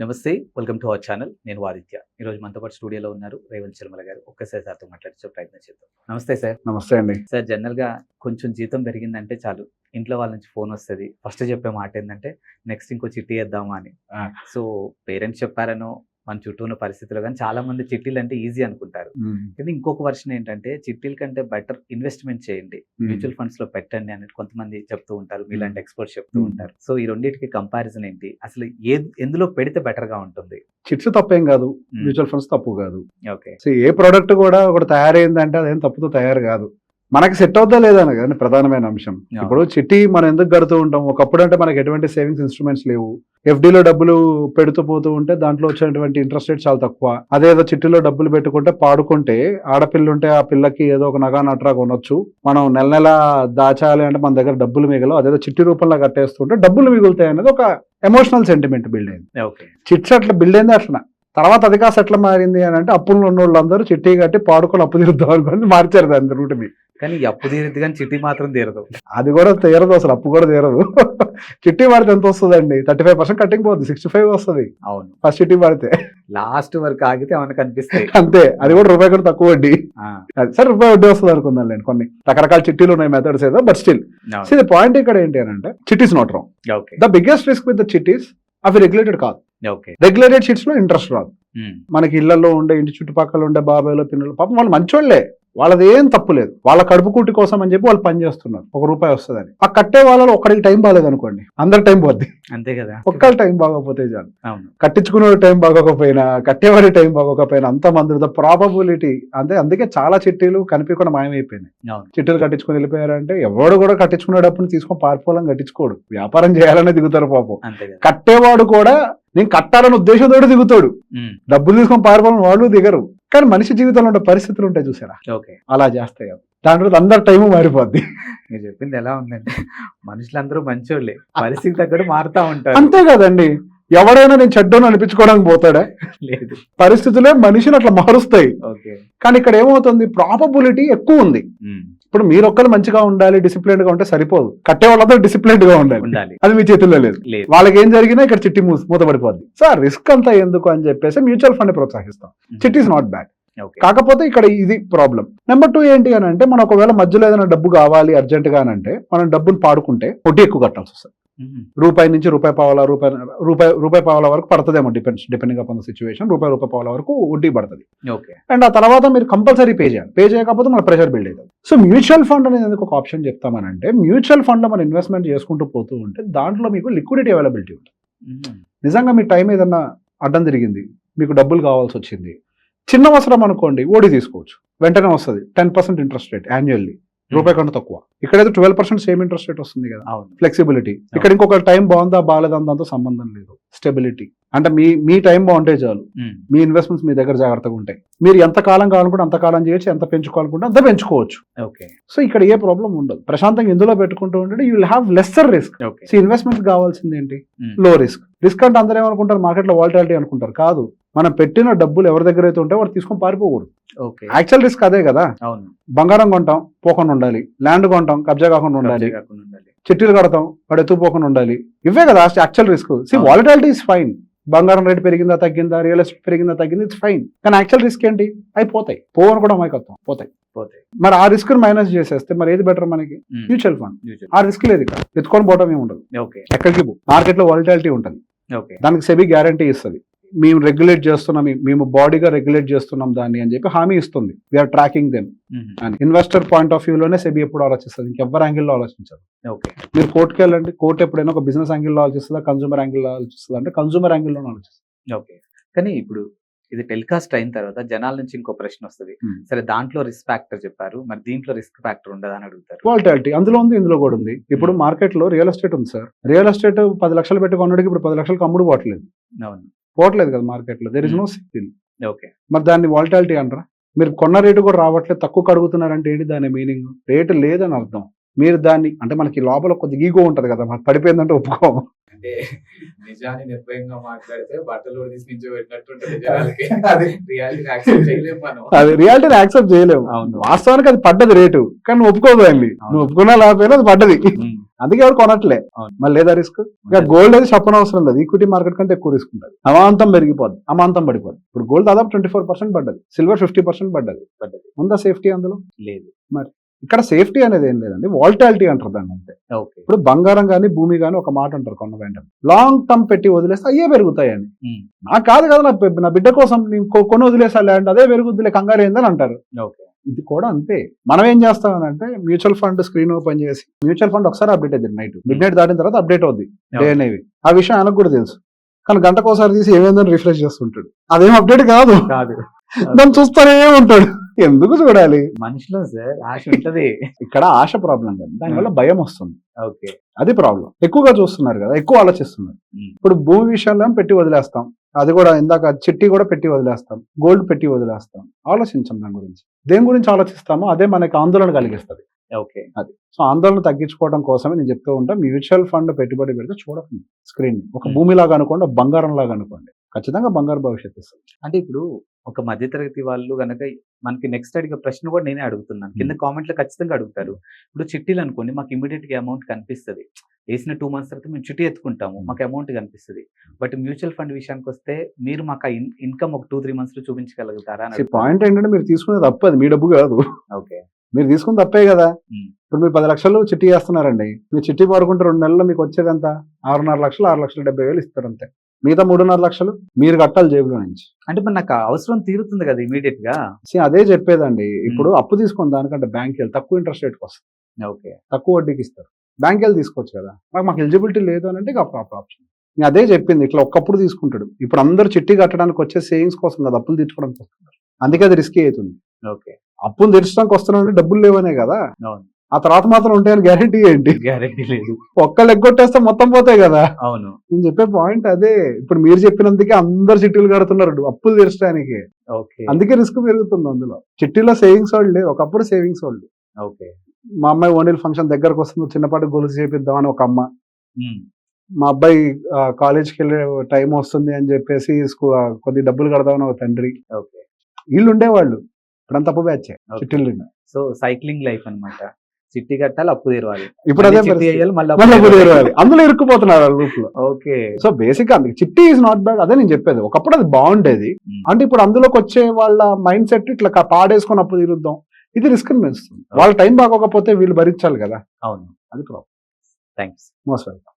నమస్తే, welcome to our channel. నేను ఆదిత్య. ఈరోజు మనతో పాటు స్టూడియోలో ఉన్నారు రేవంత్ శర్మల గారు. ఒక్కసారి సార్తో మాట్లాడించే ప్రయత్నం చేద్దాం. నమస్తే సార్. నమస్తే అండి. సార్, జనరల్గా కొంచెం జీతం పెరిగిందంటే చాలు ఇంట్లో వాళ్ళ నుంచి ఫోన్ వస్తుంది. ఫస్ట్ చెప్పే మాట ఏంటంటే నెక్స్ట్ ఇంకో చిట్టి వేద్దామా అని. సో పేరెంట్స్ చెప్పారనో మన చుట్టూ ఉన్న పరిస్థితుల్లో కానీ చాలా మంది చిట్టీలు అంటే ఈజీ అనుకుంటారు. కానీ ఇంకొక వర్షన్ ఏంటంటే చిట్టీల కంటే బెటర్ ఇన్వెస్ట్మెంట్ చేయండి, మ్యూచువల్ ఫండ్స్ లో పెట్టండి అని కొంతమంది చెప్తూ ఉంటారు, మీలాంటి ఎక్స్పర్ట్స్ చెప్తూ ఉంటారు. సో ఈ రెండింటికి కంపారిజన్ ఏంటి, అసలు ఎందులో పెడితే బెటర్ గా ఉంటుంది? చిట్స్ తప్పేం కాదు, మ్యూచువల్ ఫండ్స్ తప్పు కాదు. ఓకే. సో ఏ ప్రోడక్ట్ కూడా ఒకటి తయారైందంటే అదేం తప్పుతో తయారు కాదు, మనకి సెట్ అవుతా లేదా కానీ ప్రధానమైన అంశం. ఇప్పుడు చిట్టి మనం ఎందుకు కడుతూ ఉంటాం? ఒకప్పుడు అంటే మనకి ఎటువంటి సేవింగ్స్ ఇన్స్ట్రుమెంట్స్ లేవు. ఎఫ్డీలో డబ్బులు పెడుతూ పోతూ ఉంటే దాంట్లో వచ్చేటువంటి ఇంట్రెస్ట్ రేట్ చాలా తక్కువ. అదేదో చిట్టిలో డబ్బులు పెట్టుకుంటే పాడుకుంటే ఆడపిల్ల ఉంటే ఆ పిల్లకి ఏదో ఒక నగా నట్రా కొనొచ్చు. మనం నెల నెల దాచాలి అంటే మన దగ్గర డబ్బులు మిగలవు. అదేదో చిట్టి రూపంలో కట్టేస్తుంటే డబ్బులు మిగులుతాయి అనేది ఒక ఎమోషనల్ సెంటిమెంట్ బిల్డ్ అయింది. చిట్స్ అట్లా బిల్డ్ అయింది. అట్లా తర్వాత అది కాస్త ఎట్లా మారింది అని అంటే అప్పులు ఉన్న వాళ్ళందరూ చిట్టి కట్టి పాడుకొని అప్పు తీరుద్దాం అనుకుని మార్చారు దాని రూట్ని. కానీ అప్పు తీరుద్ది కానీ చిట్టి మాత్రం తీరదు. అది కూడా తీరదు, అసలు అప్పు కూడా తీరదు. చిట్టి పడితే ఎంత వస్తుందండి? 35% కట్టింగ్ పోతుంది, 65 వస్తుంది. అవును, ఫస్ట్ చిట్టి పడితే లాస్ట్ వరకు ఆగితే ఏమన్నా కనిపిస్తాయి అంతే. అది కూడా రూపాయి కూడా తక్కువ వడ్డీ. సరే రూపాయి వడ్డీ వస్తుంది అనుకుందాం లేండి. కొన్ని రకరకాల చిట్టీలు ఉన్నాయి, మెథడ్స్ ఏదో. బట్ స్టిల్ ది పాయింట్ ఇక్కడ ఏంటి అని అంటే chitties not wrong. The biggest risk with the chitties అవి రెగ్యులేటెడ్ కాదు. రెగ్యులేటెడ్ చిట్స్ లో ఇంట్రెస్ట్ రాదు. మనకి ఇళ్లలో ఉండే, ఇంటి చుట్టుపక్కల ఉండే బాబాయ్లో పిల్లలు పాపం వాళ్ళు మంచోళ్లే, వాళ్ళది ఏం తప్పు లేదు. వాళ్ళ కడుపు కూటి కోసం అని చెప్పి వాళ్ళు పని చేస్తున్నారు, ₹1 వస్తుందని. ఆ కట్టే వాళ్ళలో ఒక్కడికి టైం బాగాలేదు అనుకోండి, అందరి టైం పోద్ది. అంతే కదా. ఒక్కరి టైం బాగోకపోతే చాలు. కట్టించుకునే టైం బాగోకపోయినా, కట్టేవాడి టైం బాగోకపోయినా అంత మంది ప్రాబబిలిటీ అంతే. అందుకే చాలా చిట్టీలు కనిపించకుండా మాయమైపోయినాయి. చిట్టీలు కట్టించుకుని వెళ్ళిపోయారంటే ఎవడు కూడా కట్టించుకునేటప్పుడు తీసుకొని పారిపోవాలని కట్టించుకోడు, వ్యాపారం చేయాలనే దిగుతారు పాపం. కట్టేవాడు కూడా నేను కట్టాలనే ఉద్దేశంతో దిగుతాడు, డబ్బులు తీసుకొని పారిపోవాలని వాళ్ళు దిగరు. కానీ మనిషి జీవితంలో ఉండే పరిస్థితులు ఉంటాయి చూసారా, అలా చేస్తాయి. దాంట్లో అందరి టైము మారిపోద్ది. మీరు చెప్పింది ఎలా ఉందంటే మనుషులందరూ మంచోళ్ళే, పరిస్థితి తగ్గట్టు మారుతా ఉంటారు. అంతే కదండి. ఎవడైనా నేను చెడ్డోని అనిపించుకోవడానికి పోతాడా? లేదు, పరిస్థితులే మనిషిని అట్లా మారుస్తాయి. కానీ ఇక్కడ ఏమవుతుంది, ప్రాబబిలిటీ ఎక్కువ ఉంది. ఇప్పుడు మీరు ఒక్కరు మంచిగా ఉండాలి, డిసిప్లిన్ గా ఉంటే సరిపోదు, కట్టే వాళ్ళతో డిసిప్లిన్ గా ఉండాలి. అది మీ చేతుల్లో లేదు. వాళ్ళకి ఏం జరిగినా ఇక్కడ చిట్టి మూతపడిపోద్ది. సార్ రిస్క్ అంతా ఎందుకు అని చెప్పేసి మ్యూచువల్ ఫండ్ ప్రోత్సహిస్తాం. Chit is not bad. కాకపోతే ఇక్కడ ఇది ప్రాబ్లం. నెంబర్ 2 ఏంటి అని అంటే, మనం ఒకవేళ మధ్యలో ఏదైనా డబ్బు కావాలి అర్జెంట్ గా అంటే మనం డబ్బులు పాడుకుంటే వడ్డీ ఎక్కువ కట్టాల్సి వస్తుంది. ₹1 నుంచి ₹1.5 వరకు పడుతుందేమో, డిపెండింగ్ అపాన్ ద సిచ్యువేషన్. ₹1.5 వరకు వడ్డీ పడుతుంది. అండ్ ఆ తర్వాత మీరు కంపల్సరీ పే చేయాలి. పే చేయకపోతే మన ప్రెషర్ బిల్డ్ అవుతుంది. సో మ్యూచువల్ ఫండ్ అనేది ఎందుకు ఒక ఆప్షన్ చెప్తామనంటే, మ్యూచువల్ ఫండ్ లో మనం ఇన్వెస్ట్మెంట్ చేసుకుంటూ పోతూ ఉంటే దాంట్లో మీకు లిక్విడిటీ అవైలబిలిటీ ఉంటుంది. నిజంగా మీ టైం ఏదన్నా అడ్డం తిరిగింది, మీకు డబ్బులు కావాల్సి వచ్చింది, చిన్న అవసరం అనుకోండి, ఓడి తీసుకోవచ్చు, వెంటనే వస్తుంది. 10% ఇంట్రెస్ట్ రేట్ యాన్యువల్లీ, ₹1 కన్నా తక్కువ. ఇక్కడైతే 12% సేమ్ ఇంట్రెస్ట్ రేట్ వస్తుంది కదా. ఫ్లెక్సిబిలిటీ. ఇక్కడ ఇంకొక టైం బాగుందా బాగాలేదా దాంతో సంబంధం లేదు. స్టెబిలిటీ అంటే మీ టైం బాగుంటే చాలు, మీ ఇన్వెస్ట్మెంట్స్ మీ దగ్గర జాగ్రత్తగా ఉంటాయి. మీరు ఎంత కాలం కావాలనుకుంటే అంత కాలం చేయొచ్చు, ఎంత పెంచుకోవాలనుకుంటే అంత పెంచుకోవచ్చు. సో ఇక్కడ ఏ ప్రాబ్లం ఉండదు. ప్రశాంతంగా ఇందులో పెట్టుకుంటూ ఉంటే you will have lesser risk. So investment కావాల్సింది ఏంటి? లో రిస్క్. రిస్క్ అంటే అందరూ ఏమనుకుంటారు, మార్కెట్ లో వాలటాలిటీ అనుకుంటారు. కాదు, మనం పెట్టిన డబ్బులు ఎవరి దగ్గర అయితే ఉంటే వాడు తీసుకొని పారిపోకూడదు. యాక్చువల్ రిస్క్ అదే కదా. బంగారం కొంటాం, పోకుండా ఉండాలి. ల్యాండ్ కొంటాం, కబ్జా కాకుండా ఉండాలి. చిట్టీలు కడతాం, వాడు ఎత్తుపోకుండా ఉండాలి. ఇవే కదా actual risk. Volatility is fine. బంగారం రేట్ పెరిగిందా తగ్గిందా, రియల్ ఎస్టేట్ పెరిగిందా తగ్గింది, ఇట్స్ ఫైన్. కానీ యాక్చువల్ రిస్క్ ఏంటి? అయిపోతాయి. పోవని కూడా అమాయకత్వం, పోతాయి. మరి ఆ రిస్క్ మైనస్ చేసేస్తే మరి ఏది బెటర్ మనకి? Mutual fund. ఆ రిస్క్ లేదు ఇక్కడ, ఎత్తుకొని పోవడం ఏమి ఉండదు. ఎక్కడికి మార్కెట్ లో వాలటాలిటీ ఉంటుంది. దానికి సెబీ గ్యారంటీ ఇస్తుంది. మేము రెగ్యులేట్ చేస్తున్నాం, మేము బాడీగా రెగ్యులేట్ చేస్తున్నాం దాన్ని అని చెప్పి హామీ ఇస్తుంది. వీఆర్ ట్రాకింగ్ దెమ్ అని. ఇన్వెస్టర్ పాయింట్ ఆఫ్ వ్యూ లోనే సెబీ ఎప్పుడు ఆలోచిస్తుంది, ఇంకెవరి యాంగిల్లో ఆలోచించదు. మీరు కోర్టుకి వెళ్ళండి, కోర్టు ఎప్పుడైనా ఒక బిజినెస్ యాంగిల్లో ఆలోచిస్తుందా, కన్సూమర్ యాంగిల్లో ఆలోచిస్తుందా అంటే కన్సూమర్ యాంగిల్లోనే ఆలోచిస్తుంది. కానీ ఇప్పుడు ఇది టెలికాస్ట్ అయిన తర్వాత జనాల నుంచి ఇంకో ప్రశ్న వస్తుంది, సరే దాంట్లో రిస్క్ ఫ్యాక్టర్ చెప్పారు, మరి దీంట్లో రిస్క్ ఫ్యాక్టర్ ఉండదా అని అడుగుతారు. వాలటాలిటీ అందులో ఉంది, ఇందులో కూడా ఉంది. ఇప్పుడు మార్కెట్ లో రియల్ ఎస్టేట్ ఉంది సార్. రియల్ ఎస్టేట్ 10 లక్షలు పెట్టి కొన్నడికి ఇప్పుడు 10 లక్షలకు అమ్ముడు పోవట్లేదు కదా మార్కెట్ లో. There is no signal. మరి దాన్ని వాలటాలిటీ అంటారా? మీరు కొన్న రేటు కూడా రావట్లేదు, తక్కువ అడుగుతున్నారంటే ఏంటి దాని మీనింగ్? రేటు లేదని అర్థం. మీరు దాన్ని అంటే మనకి లోపల కొద్దిగా ఈగో ఉంటది కదా, మాకు పడిపోయిందంటే ఒప్పుకోము. అంటే నిజాన్ని నిర్భయంగా మాట్లాడితే బట్టలు అది రియాలిటీని యాక్సెప్ట్ చేయలేము. వాస్తవానికి అది పడ్డది రేటు, కానీ నువ్వు ఒప్పుకోదు. నువ్వు ఒప్పుకున్నా లేకపోయినా అది పడ్డది. అందుకే ఎవరు కొనట్లే. అవును. మళ్ళీ లేదా రిస్క్. ఇక గోల్డ్ అయితే చెప్పనవసరం లేదు, ఈక్విటీ మార్కెట్ కంటే ఎక్కువ రిస్క్ ఉంటుంది. అమాంతం పెరిగిపోద్ది, అమాంతం పడిపోద్ది. ఇప్పుడు గోల్డ్ దాదాపు 24% పడ్డది, సిల్వర్ 50% పడ్డది. ఉందా సేఫ్టీ అందులో? లేదు. మరి ఇక్కడ సేఫ్టీ అనేది ఏం లేదండి, వాల్టాలిటీ అంటారు దాన్ని అంతే. ఓకే. ఇప్పుడు బంగారం కానీ భూమి కానీ ఒక మాట అంటారు కొన్న వెంటనే, లాంగ్ టర్మ్ పెట్టి వదిలేస్తే అయ్యే పెరుగుతాయని. నాకు కాదు కదా, నా బిడ్డ కోసం నేను కొని వదిలేసా ల్యాండ్, అదే పెరుగుద్దిలే, కంగారు ఏందని అంటారు. ఓకే. ఇది కూడా అంతే. మనం ఏం చేస్తామనంటే మ్యూచువల్ ఫండ్ స్క్రీన్ ఓపెన్ చేసి, మ్యూచువల్ ఫండ్ ఒకసారి అప్డేట్ అవుతుంది, నైట్ మిడ్ నైట్ దాటిన తర్వాత అప్డేట్ అవుద్ది డే అనేవి. ఆ విషయం ఆయనకు కూడా తెలుసు, కానీ గంటకోసారి తీసి ఏమైందని రిఫ్రెష్ చేస్తుంటాడు. అదేం అప్డేట్ కాదు, దాన్ని చూస్తూనే ఉంటాడు. ఎందుకు చూడాలి? మనిషిలో సార్ ఆశ ఉంటది. ఇక్కడ ఆశ ప్రాబ్లం కాదు, దానివల్ల భయం వస్తుంది. ఓకే. అది ప్రాబ్లం. ఎక్కువగా చూస్తున్నారు కదా, ఎక్కువ ఆలోచిస్తున్నారు. ఇప్పుడు భూమి విషయంలో పెట్టి వదిలేస్తాం, అది కూడా ఇందాక చిట్టి కూడా పెట్టి వదిలేస్తాం, గోల్డ్ పెట్టి వదిలేస్తాం. ఆలోచించాం దాని గురించి, దేని గురించి ఆలోచిస్తామో అదే మనకి ఆందోళన కలిగిస్తుంది. ఓకే. అది సో ఆందోళన తగ్గించుకోవడం కోసమే నేను చెప్తూ ఉంటా, మ్యూచువల్ ఫండ్ పెట్టుబడి పెడితే చూడకండి స్క్రీన్, ఒక భూమిలాగా అనుకోండి, బంగారం లాగా అనుకోండి, ఖచ్చితంగా బంగారు భవిష్యత్తు ఇస్తుంది. అంటే ఇప్పుడు ఒక మధ్యతరగతి వాళ్ళు కనుక మనకి నెక్స్ట్ అడిగే ప్రశ్న కూడా నేనే అడుగుతున్నాను, కింద కామెంట్లో ఖచ్చితంగా అడుగుతారు. ఇప్పుడు చిట్టీలు అనుకోండి, మాకు ఇమీడియట్ గా అమౌంట్ కనిపిస్తుంది, వేసిన 2 months తర్వాత మేము చిట్టి ఎత్తుకుంటాము, మాకు అమౌంట్ కనిపిస్తుంది. బట్ మ్యూచువల్ ఫండ్ విషయానికి వస్తే మీరు మాకు ఇన్కమ్ ఒక 2-3 months లో చూపించగలుగుతారా అని. పాయింట్ ఏంటంటే మీరు తీసుకునే తప్పు, అది మీ డబ్బు కాదు. ఓకే. మీరు తీసుకుని తప్పే కదా. ఇప్పుడు మీరు 10 లక్షలు చిట్టి చేస్తున్నారండి, మీరు చిట్టి పడుకుంటే 2 నెలల్లో మీకు వచ్చేది ఎంత? 6.5 లక్షలు, 6,70,000 ఇస్తారు అంతే. మిగతా 3.5 లక్షలు మీరు కట్టాలి జేబులో నుంచి. అంటే మరి నాకు అవసరం తీరుతుంది కదా ఇమీడియట్ గా. అదే చెప్పేదండి, ఇప్పుడు అప్పు తీసుకుని దానికంటే బ్యాంక్ వెళ్ళి తక్కువ ఇంట్రెస్ట్ రేట్కి వస్తుంది. ఓకే. తక్కువ వడ్డీకి ఇస్తారు, బ్యాంక్ వెళ్ళి తీసుకోవచ్చు కదా. మాకు ఎలిజిబిలిటీ లేదు అని అంటే ఇక ఆప్షన్. నేను అదే చెప్పింది, ఇట్లా ఒక్కప్పుడు తీసుకుంటాడు. ఇప్పుడు అందరూ చిట్టి కట్టడానికి వచ్చే సేవింగ్స్ కోసం కదా, అప్పులు తీర్చుకోవడానికి వస్తున్నారు. అందుకే అది రిస్కీ అవుతుంది. ఓకే. అప్పులు తీర్చడానికి వస్తున్నారంటే డబ్బులు లేవనే కదా. అవును. ఆ తర్వాత మాత్రం ఉంటాయని గ్యారెంటీ ఏంటి? గ్యారెంటీ లేదు. ఒక్కళ్ళు ఎగ్గొట్టేస్తే మొత్తం పోతాయి కదా. అవును. నేను చెప్పే పాయింట్ అదే. ఇప్పుడు మీరు చెప్పినందుకే అందరు చిట్టీలు కడుతున్నారు అప్పులు తీర్చడానికి. ఓకే. అందుకే రిస్క్ పెరుగుతుంది అందులో. చిట్టీలో సేవింగ్స్ వాళ్ళు, ఒకప్పుడు సేవింగ్స్ వాళ్ళు. ఓకే. మా అమ్మాయి ఓనీల్ ఫంక్షన్ దగ్గరకు వస్తుంది, చిన్నపాటి గొలుసు చేపిద్దామని ఒక అమ్మ, మా అబ్బాయి కాలేజ్కి వెళ్ళే టైం వస్తుంది అని చెప్పేసి కొద్ది డబ్బులు కడదామని ఒక తండ్రి. ఓకే. వీళ్ళు ఉండేవాళ్ళు, ఇప్పుడు తప్పు బ్యాచ్ చిట్టీలు. సో సైక్లింగ్ లైఫ్ అన్నమాట, చిట్టి కట్టాలి, అప్పు తీరవాలి. ఇప్పుడు అదే చిట్టి వేయాలి, మళ్ళీ అప్పు తీరవాలి. అందులో ఇరుక్కుపోతున్నారు గ్రూప్ లో. ఓకే. సో బేసిక్ గా చిట్టి ఈజ్ నాట్ బ్యాడ్, అదే నేను చెప్పేది. ఒకప్పుడు అది బాగుండేది, అంటే ఇప్పుడు అందులోకి వచ్చే వాళ్ళ మైండ్ సెట్ ఇట్లా పాడేసుకొని అప్పు తీరుద్దాం, ఇది రిస్క్ పెంచుతుంది. వాళ్ళ టైం బాగోకపోతే వీళ్ళు భరించాలి కదా. అవును. అది ప్రాబ్లం. థ్యాంక్స్. Most welcome.